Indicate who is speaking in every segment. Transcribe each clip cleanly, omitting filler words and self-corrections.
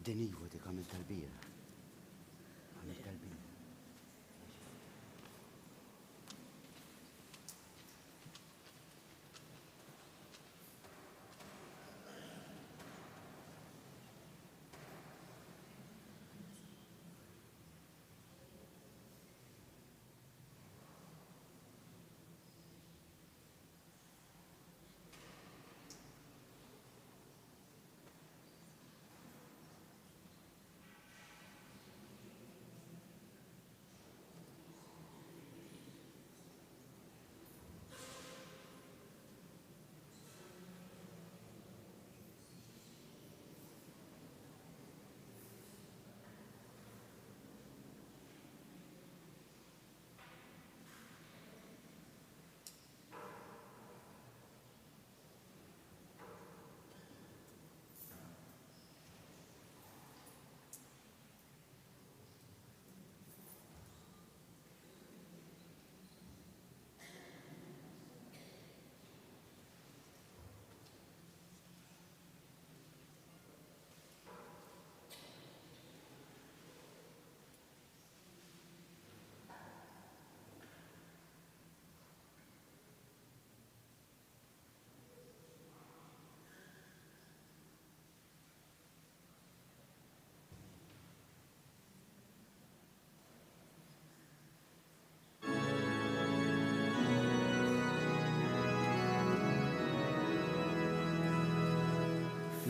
Speaker 1: بعدين ايوه ديك عملت تلبيه.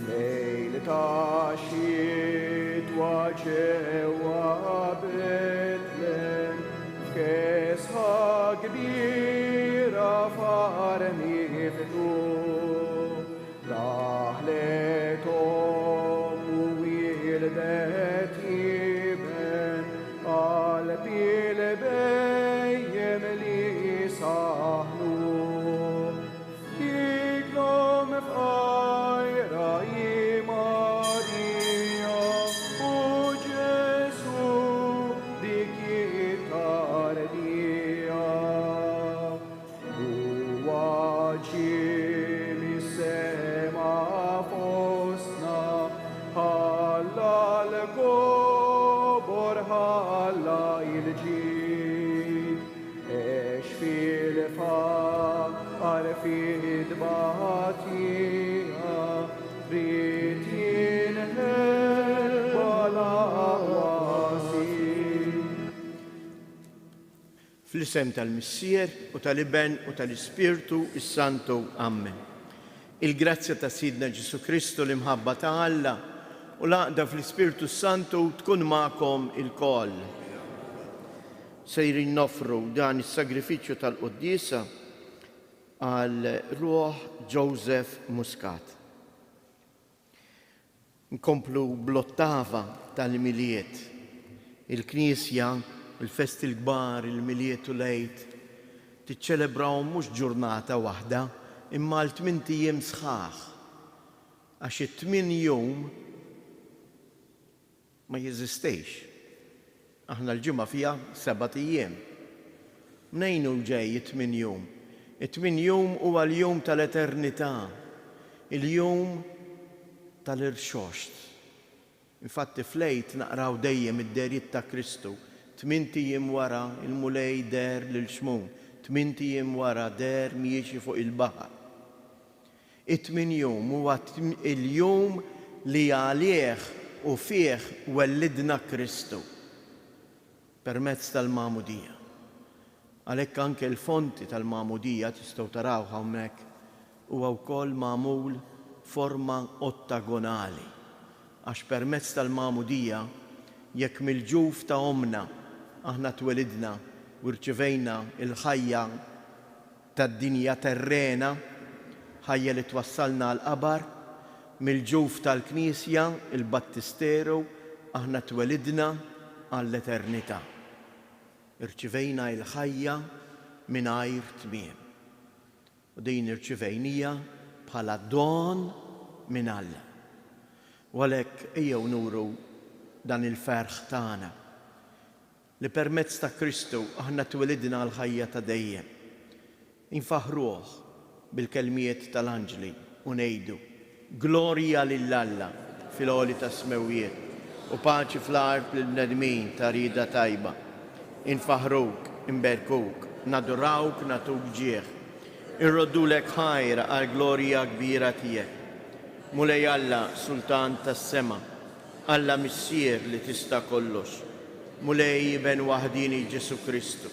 Speaker 2: ليلة عشيت وجوا بتلم كيسها كبيرة فارمي فتوم لهلتهم وولدتي بن قلبي لبيم لي صهنو يقوم في في دباتيها ريتين ولا واسي.
Speaker 3: Fl-isem tal-Missier u tal-Iben u tal-Ispirtu is-Santu. Amen. Il-grazzja ta' Sidna Ġesu Kristu l-imħabba ta' Alla u l-għaqda fl-Ispirtu Santu tkun ma'kom il-koll. Sejrin nofru dan is-sagrifiċċju tal-Quddisa għal ruħ Joseph Muscat. Nkomplu blottava tal-miliet. Il-Knisja, il-festi l-kbar, il-miliet u lejt, tiċċelebraw mhux ġurnata waħda, imma l-8 ijiem sħaħ. Għax it-8 jum ma jeżistejx. Aħna l-ġimgħa fiha 7 ijiem. Mnejn hu ġej it-8 jum? It-8 jum huwa l-jum tal-eternità, il-jum tal-irxoxt. Infatti flejt naqraw dejjem id-derijiet ta' Kristu. 8 ijiem wara il-mulej der lil-xmum, 8 ijiem wara der miexi fuq il-baħar. It-8 jum huwa il-jum li għalih u fih wellidna Kristu permezz tal-Magħmudija. Għalhekk anke l-fonti tal-Magħmudija tistgħu taraw hawnhekk huwa wkoll magħmul forma ottagonali għax permezz tal-Magħmudija jekk mill-ġuf ta' omna aħna twelidna u rċivejna il-ħajja tad-dinja terrena, ħajja li twassalna għall-qabar, mill-ġuf tal-Knisja, il-Battisteru, aħna twelidna għall-eternità. Irċivejna il-ħajja mingħajr tmiem. U din irċivejnija bħala don minn Alla. U għalhekk ejjew nuru dan il-ferħ tagħna li permezz ta' Kristu aħna twelidna l-ħajja ta' dejjem. Infaħruh bil-kelmiet tal-Anġli u ngħidu Glorja lil Alla fil-għoli ta' smewijiet u paċi fl-art l-nedmin ta' rida tajba. Infaħruk, imberkuk, nadurawk, natuk ġieħ. Irroddulek ħajra għal glorija kbira tiegħek. Mulej Alla, Sultan tas-sema, Alla missier li tista' kollox. Mulej ben waħdini Ġesu Kristu.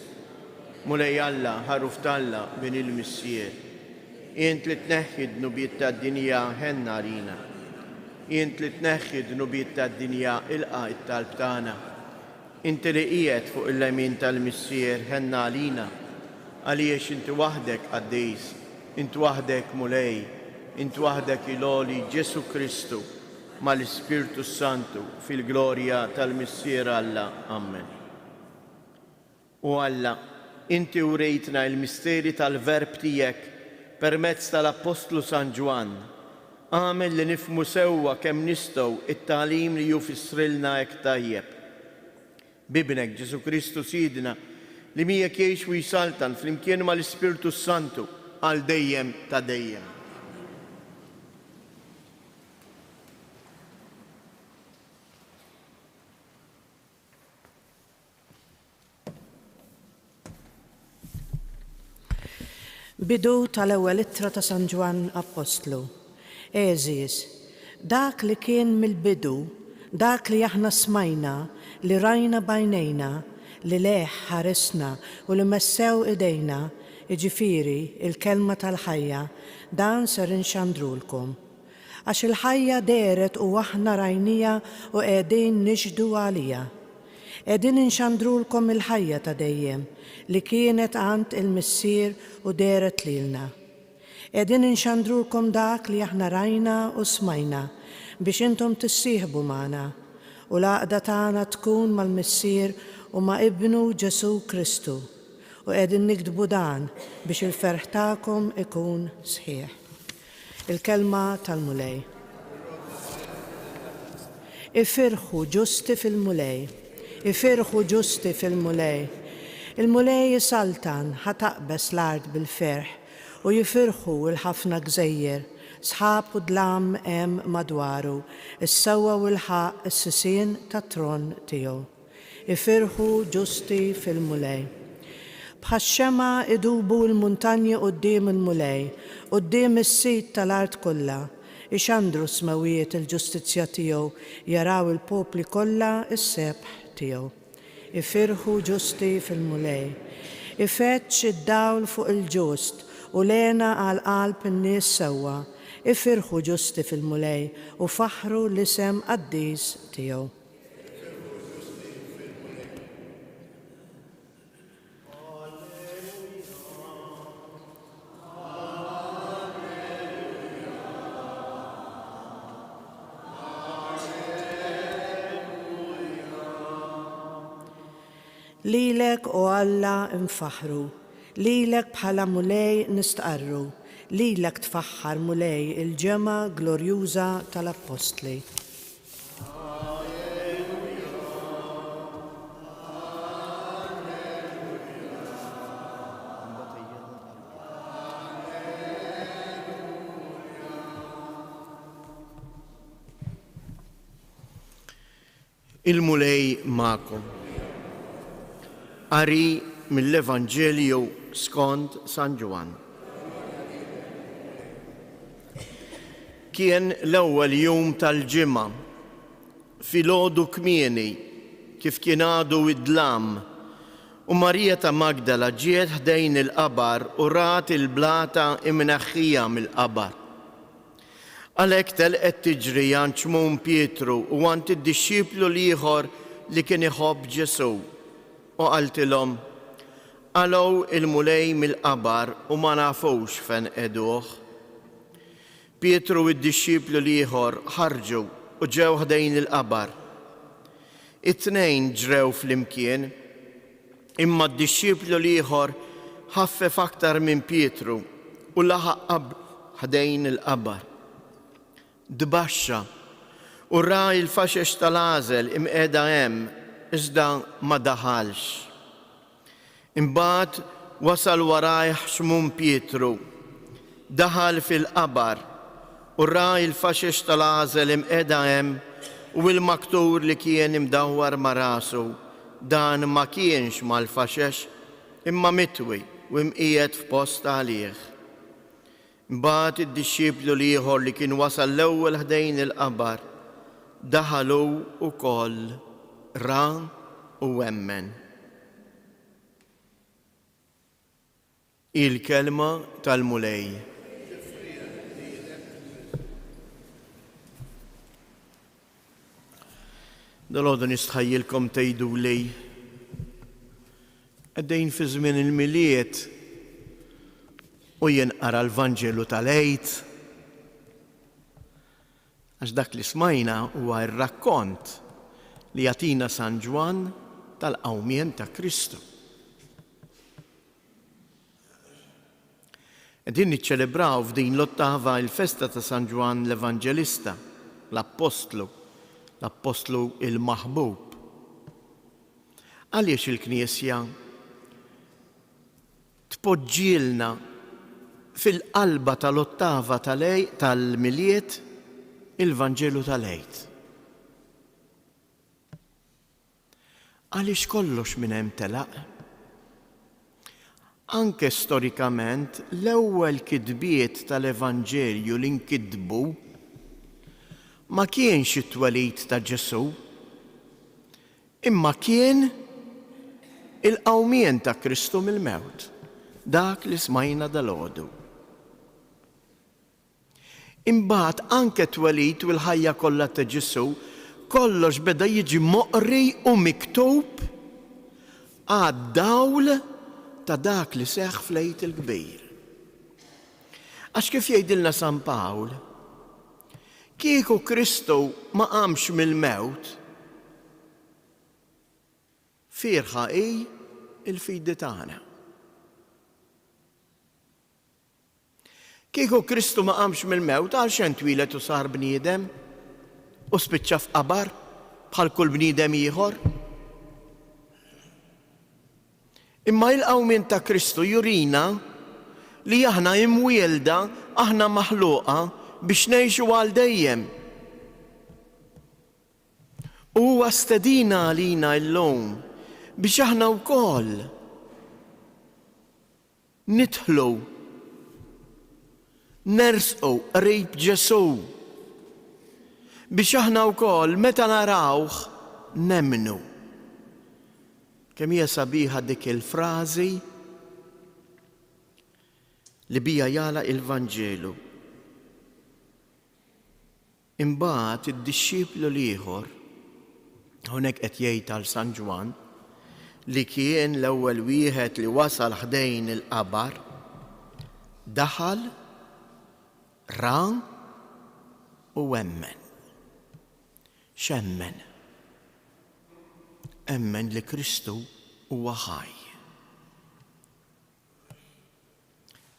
Speaker 3: Mulej Alla, ħaruf talla bin il-missier. Int li tneħħi d-nubiet tad-dinja ħenna rina. Int li tneħħi d-nubiet tad-dinja ilqa it-talb tagħna. Inti li qiegħed fuq il-lemin tal-missier ħenna għalina. Għaliex inti waħdek għaddejs, inti waħdek mulej, inti waħdek iloli Ġesu Kristu mal-Ispirtu Santu fil-glorja tal-missier Alla. Amen. U Alla, inti urejtna il-misteri tal-verb tiegħek permezz tal-Apostlu San Ġwan. Għamel li nifmu sewwa kemm nistgħu it-tagħlim li jufissrilna hekk tajjeb. Bibnek Ġesu Kristu Sidna li miegħek jgħix u jsaltan flimkien mal-Ispirtu Santu għal dejjem ta' dejjem.
Speaker 1: Bidu tal-ewwel ittra ta' San Ġwan Apostlu. Eżis, dak li kien mill-bidu, dak li aħna smajna, li rajna bajnejna, li leħ ħarisna u li messew idejna, iġifieri il-kelma tal-ħajja, dan ser inxandrulkom. Għax il-ħajja deret u aħna rajnija u qegħdin nixdu għalija. Qegħdin inxandrulkom il-ħajja ta' dejjem li kienet għand il-missier u deret lilna. Qegħdin inxandrulkom dak li aħna rajna u smajna biex intom tissieħbu magħna u l-għaqda tagħna tkun mal-missier u ma' ibnu Ġesu Kristu u qegħdin nikdbu dan biex il-ferħ tagħkom ikun sħiħ. Il-kelma tal-mulej. Ifirħu ġusti fil-mulej, ifirħu ġusti fil-mulej. Il-mulej jisaltan ħataqbes l-art bil-ferħ u jifirħu il-ħafna gżejjer, sħab u dlam hemm madwaru, is-sewwa u l-ħaq is-sisien tat-tron tiegħu. Ifirħu ġusti fil-mulej. Bħax-xema idubu l-muntanji quddiem il-mulej, quddiem is-sit tal-art kollha, ixandru smawijiet il-ġustizzja tiegħu, jaraw il-popli kollha is-sebħ tiegħu. Ifirħu ġusti fil-mulej. Ifetx id-dawl fuq il-ġust u lena għal qalb in-nies sewwa. Ifirħu ġusti fil-mulej u faħru l-isem qaddiż tiegħu. Lilek u Alla infaħru, lilek bħala mulej nistqarru, lilek tfaħħar mulej il-ġema glorjuża tal-Apostli.
Speaker 3: Il-mulej ma'kom. Qari mill-Evanġelju skont San Ġwan. Kien l-ewwel jum tal-ġimgħa filgħodu kmieni kif kien għadu id-dlam u Marija ta' Magdala ġiet ħdejn il-qabar u rat il-blata imneħħija mill-qabar. Għalhekk telqet tiġri għand Xmon Pietru u għand id-dixxiplu ieħor li kien iħobb Ġesu. U qaltilhom, għalgħu il-mulej mill-qabar u ma nafux fejn qegħduh. Pietru u d-dixxiplu ieħor ħarġu u ġew ħdejn il-qabar. It-tnejn ġrew flimkien, imma d-dixxiplu ieħor ħaffef aktar minn Pietru u laħaq ħdejn il-qabar. Dbaxxa u ra il-faxex tal-għażel imqiegħda hemm iżda ma daħalx. Imbagħad wasal warajh Xmon Pietru, daħal fil-qabar u ra il-faxex tal-għażel imqiegħda hemm u l-maktur li kien imdawwar ma' rasu dan ma kienx mal-faxex imma mitwi u mqiegħed f'post għalih. Mbagħad id-dixxiplu ieħor li kien wasal l-ewwel ħdejn il-qabar daħalu wkoll ra u emmen. Il-kelma tal-mulej. Dal-għodu nistħajjilkom tgħidu li għaddejn fi żmien il-miliet u jien qara l-Vanġelu tal-Għid għax dak li smajna huwa r-rakkont li jagħtina San Ġwan tal-qawmien ta' Kristu. Qegħdin niċċelebraw f'din l-ottava il-festa ta' San Ġwan l-Evanġelista, l-Apostlu il-maħbub. Għaliex il-Knisja tpoġġilna fil-qalba tal-ottava tal-miliet il-Vanġelu tal-Għid. Għaliex kollox minn hemm telaq? Anke storikament l-ewwel kitbiet tal-Evanġelju li nkitbu ma kienx it-twelid ta' Ġesu, imma kien il-qawmien ta' Kristu mill-mewt, dak li smajna dal-għodu. Imbagħad anke twelid u l-ħajja kollha ta' Ġesu kollox beda jiġi moqri u miktub għad-dawl ta' dak li seħħ fl-Għid il-Kbir. Għax kif jgħidilna San Pawl, kieku Kristu ma qamx mill-mewt, firħa hi il-fidi tagħna. Kieku Kristu ma qamx mill-mewt, għal xejn twilet u sar bniedem u spiċċa f'qabar bħal kull bniedem ieħor. Imma il-qawmien ta' Kristu jurina li aħna imwielda, aħna maħluqa biex ngħixu għal dejjem. U huwa stedina għalina llum biex aħna wkoll nidħlu nersqu qrib Ġesu biex aħna wkoll meta narawh nemmnu. Kemm hija sabiħa dik il-frażi li bija jala il-Vanġelu. Imbagħad id-dixxiplu ieħor hawnhekk qed jgħid għal San Ġwan li kien l-ewwel wieħed li wasal ħdejn il-qabar daħal ra u emmen. X'emmen? Emmen li Kristu huwa ħaj.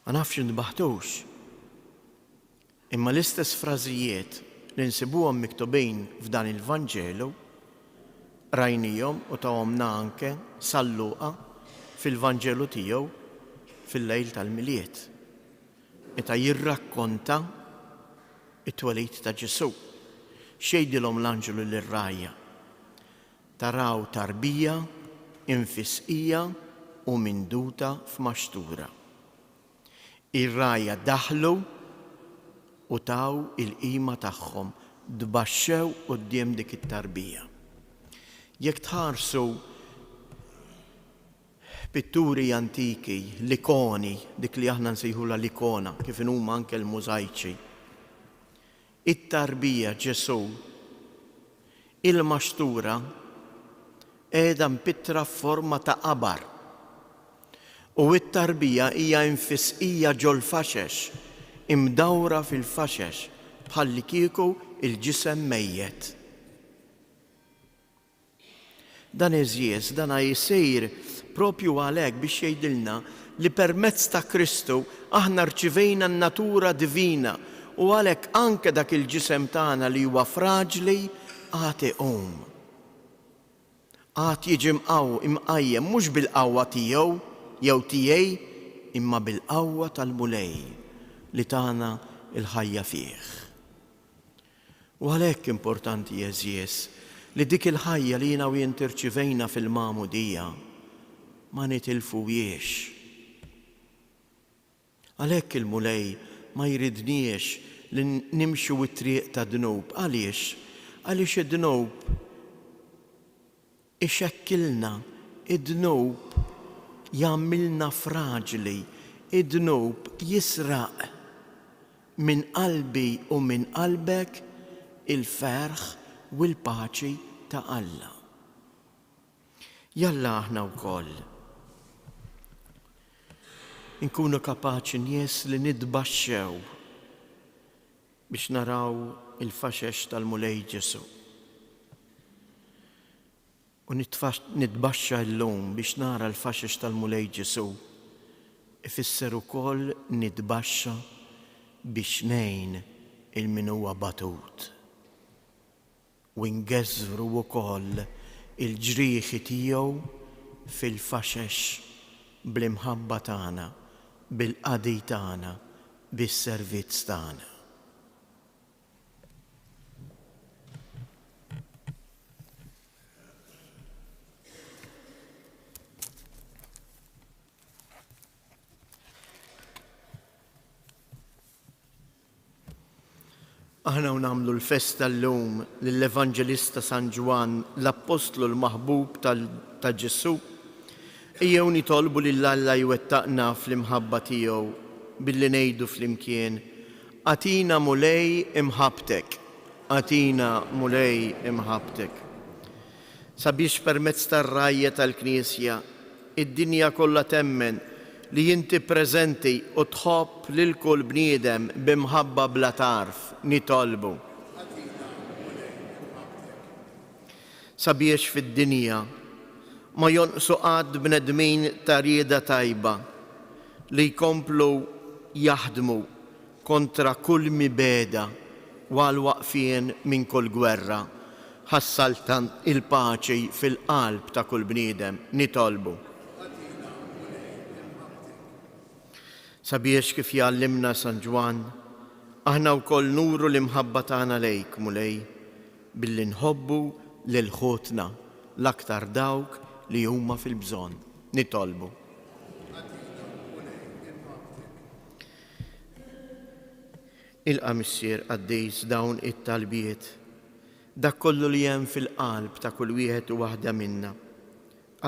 Speaker 3: Ma nafx nbaħtux, imma l-istess frażijiet li nsibuhom miktubin f'dan il-Vanġelu rajnihom u tawhomna anke sal-Luqa fil-Vanġelu tiegħu fil-lejl tal-miliet. Meta jirrakkonta it-twelid ta' Ġesu. Xejdilhom l-anġelu lir-rajja. Taraw tarbija, infisqija u minduta f'maxtura. Ir-rajja daħlu u taw il-qima tagħhom, dbaxxew quddiem dik it-tarbija. Jekk tħarsu pitturi antiki, l-ikoni, dik li aħna nsejħula l-ikona, kif huma anke l-mużajċi. It-tarbija Ġesu, il-maxtura qiegħda mpittra f'forma ta' qabar. U t-tarbija hija infisqija ġol faxex, imdawra fil-faxex bħal li kieku il-ġisem mejjed. Dan iżjed, dan jsir propju għalhekk biex jgħidilna li permezz ta' Kristu aħna rċivejna n-natura divina u għalhekk anke dak il-ġisem tagħna li huwa fraġli għad iqum. Għad jiġi imqajjem mhux bil-qawwa tiegħu jew tiegħi imma bil-qawwa tal-mulej li tagħna il-ħajja fih. U għalhekk importanti jeżies li dik il-ħajja li jiena u jintirċivejna fil-mamudija ma nitilfujiex. Għalhekk il-mulej ma jridniex li nimxu it-triq ta' dnub. Għaliex? Għaliex id-dnub ixekkilna, id-dnub jagħmilna fraġli, id-dnub jisraq minn qalbi u minn qalbek il-ferħ u l-paċi ta' Alla. Jalla aħna wkoll nkunu kapaċi nies li nitbaxxew biex naraw il-faxex tal-mulej Ġesu. U nitbaxxa llum biex nara l-faxex tal-mulej Ġesu ifisser ukoll nitbaxxa biex ngħin il-min huwa batut. U ngeżżru wkoll il-ġrieħi tiegħu fil-faxex bl-imħabba tagħna, bil-qadi tagħna, bis-servizz tagħna. Aħna nagħmlu l-festa llum lill-Evanġelista San Ġwan, l-Apostlu l-maħbub ta' Ġesu, ejjew nitolbu lil Alla jwettaqna fl-imħabba tiegħu billi ngħidu flimkien: Atina mulej imħabtek, atina mulej imħabtek. Sabiex permezz tar-rajja tal-Knisja id-dinja kollha temmen li inti preżenti u tħobb lil kull bniedem b'imħabba bla tarf, nitolbu. Sabiex fid-dinja ma jonqsu qatt bnedmin ta' rieda tajba li jkomplu jaħdmu kontra kull mibeda u għal-waqfien minn kull gwerra, ħassaltan il-paċi fil-qalb ta' kull bniedem, nitolbu. Sabiex kif jallimna San Ġwan, aħna wkoll nuru l-imħabba tagħna lejk mulej billi nħobbu lil ħutna l-aktar dawk li huma fil-bżonn, nitolbu. Ilqa' missier għaddejs dawn it-talbiet, dak kollu li hemm fil-qalb ta' kull wieħed u waħda minna.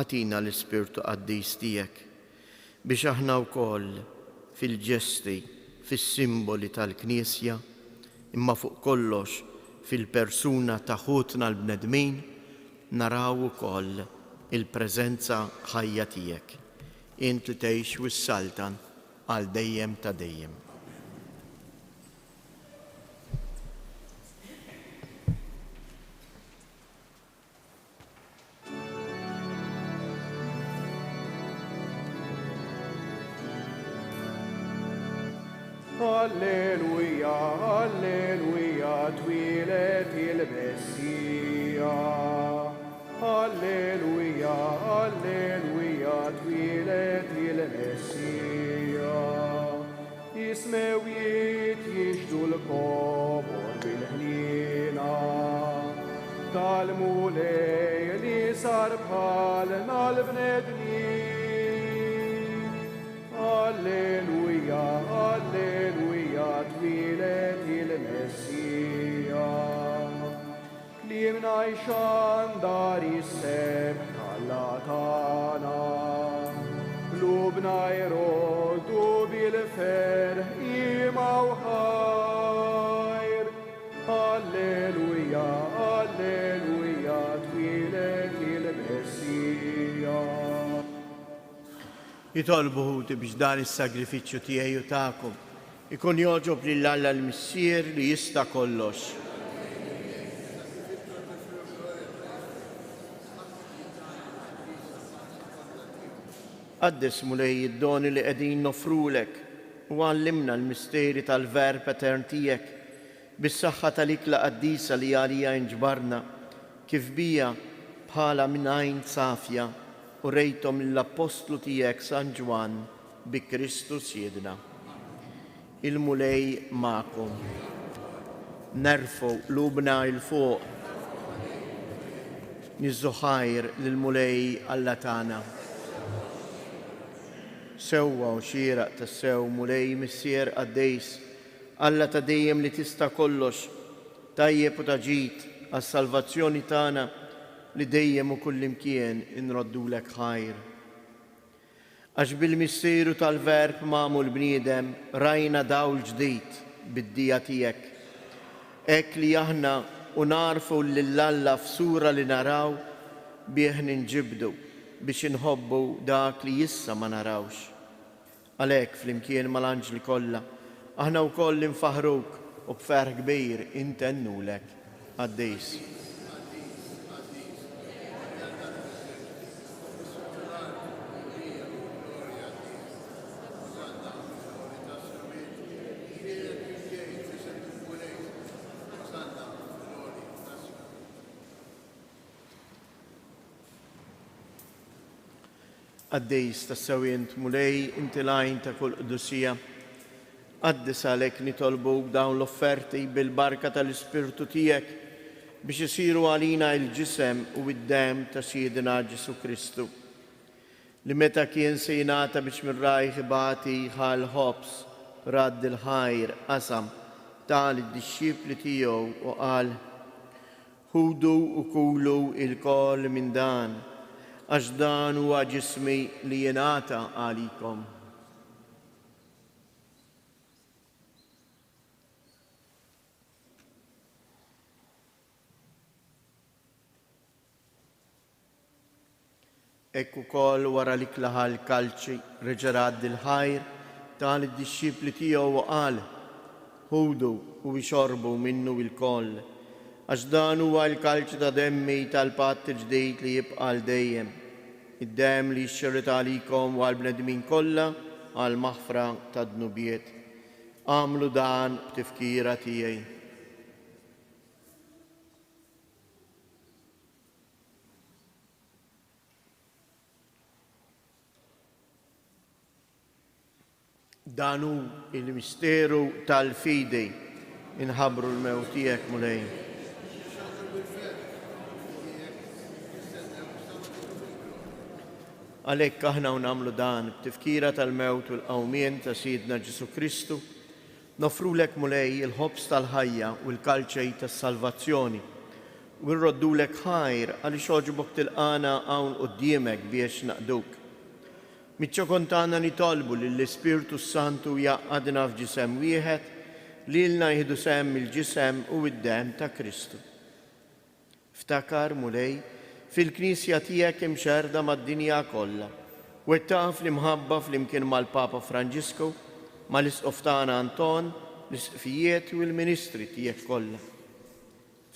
Speaker 3: Atina l-Ispirtu Qaddis tiegħek biex aħna wkoll fil-ġesti, fis-simboli tal-Knisja, imma fuq kollox fil-persuna ta' ħutna l-bnedmin, naraw ukoll il-preżenza ħajja tiegħek. Int li tgħix wis-saltan għal dejjem ta' dejjem.
Speaker 2: Alleluja, alleluja, twilet il-Messija. Alleluja, alleluja, twilet il-Messija. Ismewiet jixdu l-kobor bil-ħnina, tal-mulej li sar bħalna l-bnedmin. Alleluja, alleluja, twilet il-Messija. Klimna jxandar jisseb tal-latana, klubna jroddu bil-ferħ imaw ħajr. Alleluja, alleluja, twilet il-Messija.
Speaker 3: Jitolbu ħuti biex dan is-sagrifiċċju tiegħi u tagħkom ikun joġob lil Alla l-Missier li jista' kollox. Qaddes mulej id-doni li qegħdin nofrulek u għallimna l-misteri tal-verb etern tiegħek bis-saħħa tal-ikla qaddisa li għalija inġbarna kif bija bħala minn għajn safja u rejtom l-Apostlu tiegħek San Ġwan bi Kristus Jedna. Il-mulej magħkom. nerfu lubna il-fuq, nizzuħajr lil-mulej Alla tagħna. Sewwa u xieraq tas-sew mulej missier għaddejs, Alla ta' dejjem li tista' kollox, tajjeb u taġid għas-salvazzjoni tagħna li dejjem u kullimkien inroddulek ħajr. Għax bil-missieru tal-verb magħmul bniedem rajna dawl ġdid bid-dija tiegħek. Hekk li aħna u narfu lill-Alla f'sura li naraw bih ninġibdu biex inħobbu dak li issa ma narawx. Għalhekk flimkien mal-anġli kollha aħna wkoll infaħruk u b'ferħ kbir intennulek għaddejs. Għaddejs tas-sewwient mulej inti lajn ta' kull qdusija, għaddis għalhekk nitolbu dawn l-offerti bil-barka tal-Ispirtu tiegħek biex isiru għalina l-ġisem u d-dem ta' Siedina Ġesu Kristu, li meta kien se jingħata biex mir-rajħ ibati ħal ħobs radd il-ħajr qasam tal id-dixxipli tiegħu u qal: ħudu u kulu il-kol minn dan, għax dan huwa ġismi li jingħata għalikom. Hekk ukoll wara li klaħa l-kalċi reġa' radd il-ħajr tal id-dixxipli tiegħu u qal: ħudu u jxorbu minnu l-koll, għax dan huwa l-kalċi ta' demmi tal-patt il-ġdid li jibqa' l dejjem, id-dem li jxxerret għalikom u għall-bnedmin kollha għal maħfra ta' dnubiet. Għamlu dan b'tifkira tiegħi. Dan hu il-misteru tal-fidi inħabbru l-mewt tiegħek mulej. Għalhekk aħna nagħmlu dan b'tifkira tal-mewt u l-qawmien ta' Siedna Ġesu Kristu, nofrulek mulej il-ħobs tal-ħajja u l-kalċej tas-salvazzjoni u nroddulek ħajr għaliex ogħġbok tilqana hawn quddiemek biex naqduk. Miċ-ċokon tagħna nitolbu lill-Ispirtu Santu jaqgħadna f'ġisem wieħed lilna jieħdu sehem il-ġisem u d-dem ta' Kristu. Ftakar mulej fil-Knisja tiegħek imxerda mad-dinja kollha, wettaq fl-imħabba flimkien mal-Papa Franġisku, mal-Isqof tagħna Anton, l-isqfijiet u l-ministri tiegħek kollha.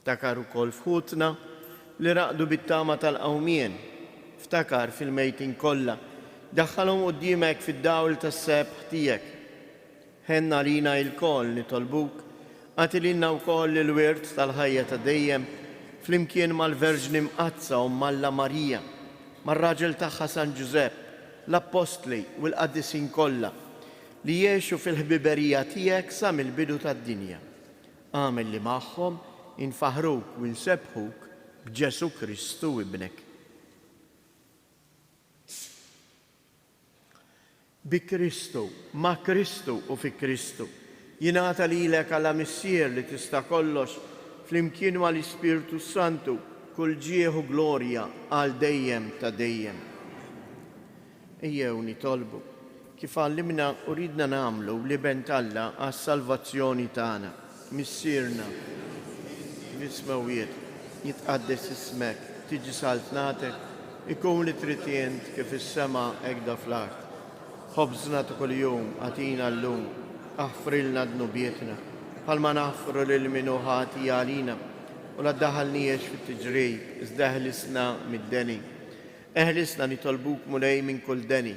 Speaker 3: Ftakar ukoll fħutna li raqdu bit-tama tal-qawmien, ftakar fil-mejtin kollha, daħħalhom quddiemek fid-dawl tas-sebħ tiegħek. Ħenna lina l-koll nitolbuk, għatililna wkoll il-wirt tal-ħajja ta' dejjem flimkien mal-Verġni Mqazza u Malla Marija, mar-raġel tagħha San Ġusepp, l-Apostli u l-Qaddisin kollha li jgħixu fil-ħbiberija tiegħek sa mill-bidu tad-dinja. Għamel li magħhom infaħruk u nsebħuk b'Ġesu Kristu ibnek. Bi Kristu, ma' Kristu u fi Kristu, jingħata lilek għala missier li tista' kollox flimkien mal-Ispirtu Santu kull ġieħu glorja għal dejjem ta' dejjem. Ejjew nitolbu kif għallimna u ridna nagħmlu li bent Alla għas-salvazzjoni tagħna. Missierna, bismawiet, jitqaddes ismek, tiġi saltnatek, ikun li tritjent kif is-sema hekk fl-art. Ħobżna ta' kuljum għatina llum, aħfrilna dnubietna, bħalma naħfru lil minu ħati għalina, u la ddaħalniex fit-tiġrib, iżdaħlisna mid-deni. Eħlisna nitolbuk mulej minn kull deni,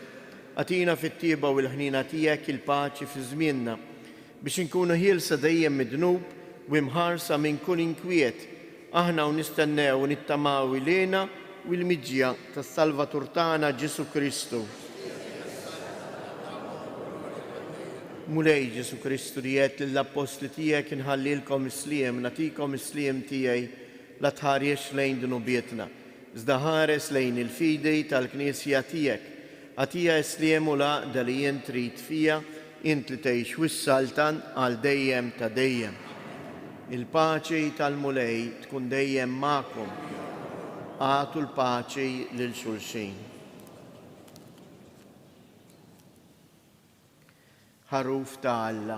Speaker 3: għatina fit-tieba u l-ħnina tiegħek il-paċi fi żmienna, biex inkunu ħielsa dejjem mid-dnub u imħarsa minn kull inkwiet, aħna u nistennew u nittamaw ilena u l-miġja tas-Salvatur tagħna Ġesu Kristu. Mulej Ġesu Kristu li jett l-apostli tijek nħallilkom isliem, natikom isliem tijaj la tħariex lejn dunubietna. Zdaħares lejn il-fidej tal-Knisja tijek, għatija isliem u laqda li jent trid fija, int li tgħix wis-saltan għal dejjem ta' dejjem. Il-paċi tal-mulej tkun dejjem magħkom. Għatu l-paċi lil xulxin. Ħaruf ta' Alla.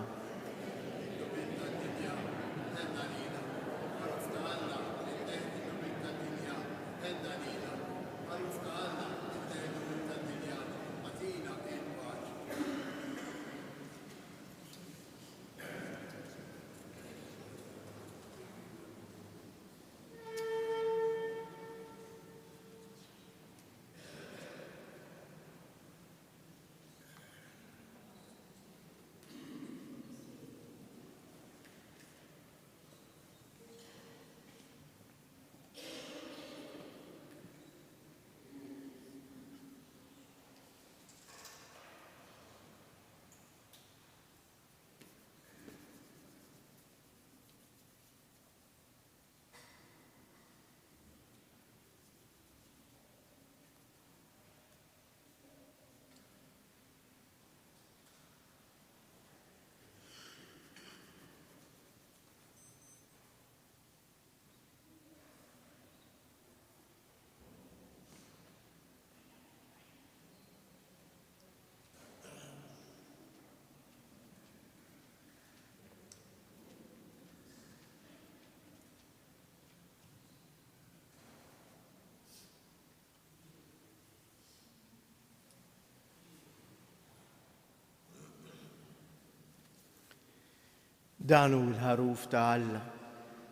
Speaker 3: Danu l-ħaruf ta' Alla,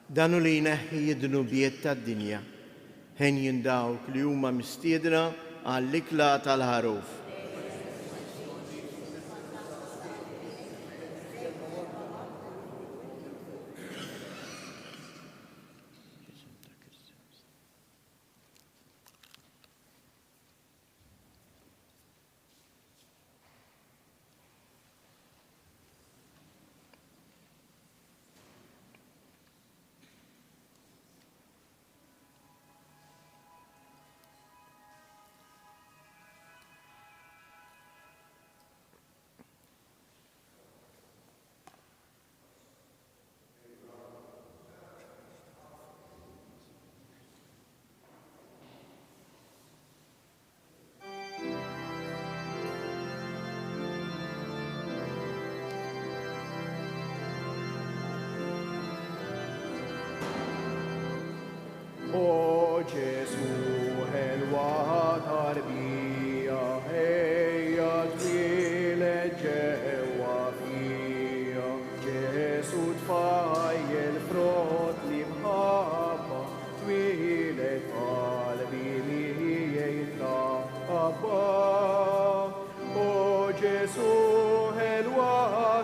Speaker 3: danu li jneħħi id-dnubiet tad-dinja, ħen jindawk li huma mistiedna għall-ikla tal-ħaruf.
Speaker 2: O Ġesu, ħelwa tarbija, ejja twieled ġewwa fija. Ġesu tfajjel frott li mħabba, twieled qalbi li jitlaqabba. O Ġesu, ħelwa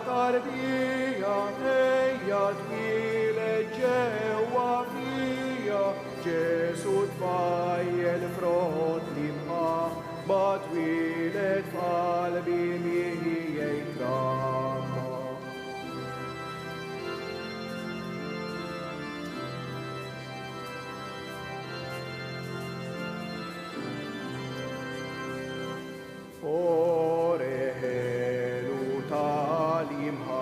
Speaker 2: tarbija, ejja twieled ġewwa fija. Ġesu tfajjel frott li mħabba, twieled f'qalbi li jitlaqabba. Oreħelu tal-imħabba,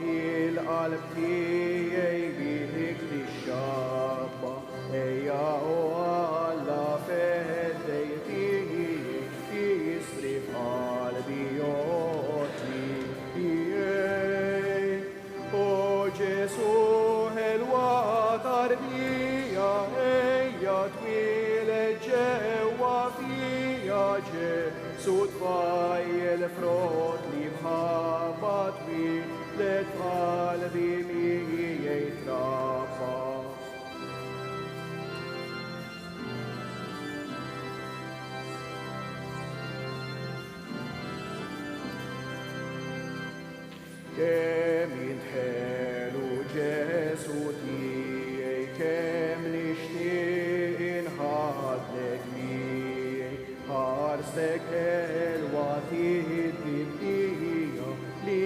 Speaker 2: il-qalb tiegħi bihek tixxabba. Ejja o Alla f'eddej tiegħi jisrif qalbi jotli tiegħi. O Ġesu, ħelwa tarbija, ejja twieled ġewwa fija. Ġesu tfajjel frott li mħabba, twieled f'qalbi li jitlaqabba. Kemm jintħelu Ġesu tiegħi, kemm nixtieq inħadlek miegħi. Ħarsek ħelwa tiegħi li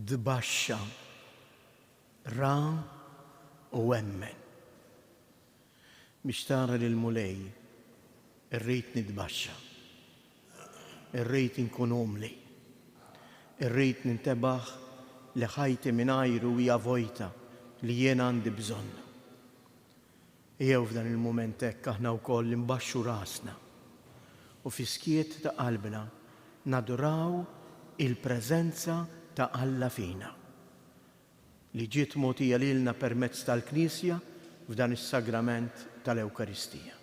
Speaker 3: dbaxxa, ra u emmen. Biex tara lil-mulej, irrid nidbaxxa, irrid inkun umli, irrid nintebaħ li ħajti mingħajru hija vojta li jien għandi bżonn. Jew f'dan il-mument hekk aħna wkoll imbaxxu rasna u fi skiet ta' qalbna naduraw il-preżenza ta' Alla fina li ġiet mogħtija lilna permezz tal-Knisja f'dan is-sagrament tal-Ewkaristija.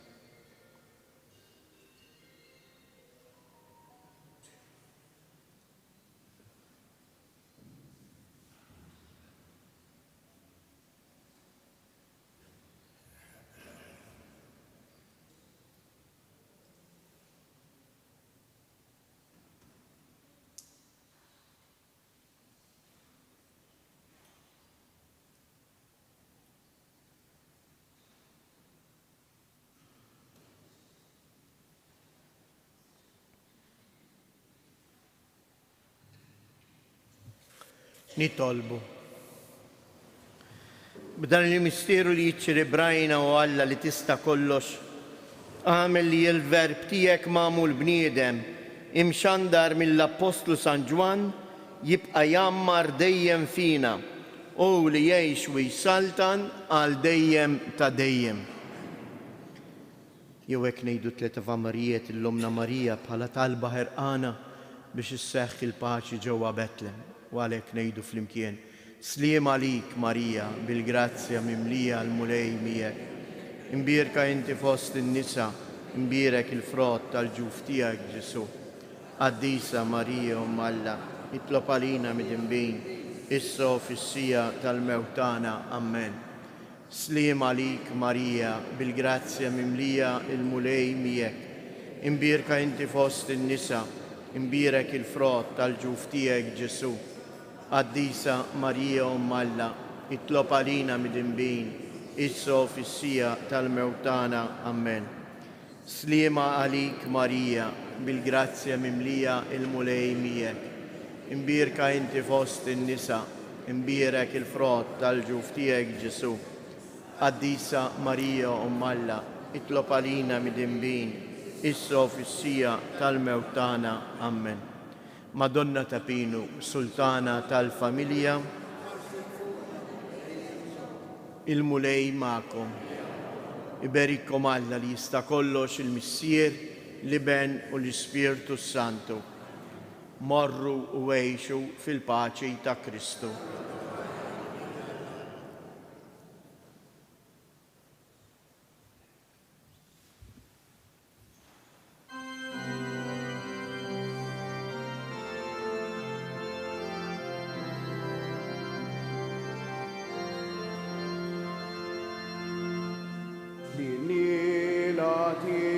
Speaker 3: Nitolbu. B'dan il-misteru li jiċċelebrajna u Alla li tista' kollox, għamel li l-verb tiegħek magħmul bniedem imxandar mill-Apostlu San Ġwan jibqa' jammar dejjem fina u li jgħix u jsaltan għal dejjem ta' dejjem. Jew hekk ngħidu tliet Avamarijiet l-Omna Marija bħala talba ħerqana biex isseħħ il-paċi ġewwa Betlem. U għalhekk ngħidu flimkien, Sliem għalik Marija, bil-grazzja mimlija l-mulej miegħek. Imbierka inti fost in-nisa, imbierek il-frott tal-ġuf tiegħek Ġesu. Qaddisa Marija Umm Alla, itlob għalina mid-inbin, issa u fis-sija tal-mewtana. Amen. Sliem għalik Marija, bil-grazzja mimlija l-mulej miegħek. Imbierka inti fost in-nisa, imbierek il-frott tal-ġuf tiegħek Ġesu. Qaddisa Marija Umm Alla, itlob għalina mid-inbin, issa u fis-sija tal-mewtana. Amen. Sliema għalik Marija, bil-grazzja mimlija il-mulej miegħek. Imbierka inti fost in-nisa, imbierek il-frott tal-ġuf tiegħek Ġesu. Qaddisa Marija Umm Alla, itlob għalina mid-inbin, issa u fis-sija tal-mewtana. Amen. Madonna ta' Pinu, Sultana tal-Familja, il-mulej ma'kom. Iberikkom Alla li jista' kollox il-Missier, l-Iben u l-Ispirtu Santu. Morru u għejxu fil-paċi ta' Kristu.
Speaker 2: Lilati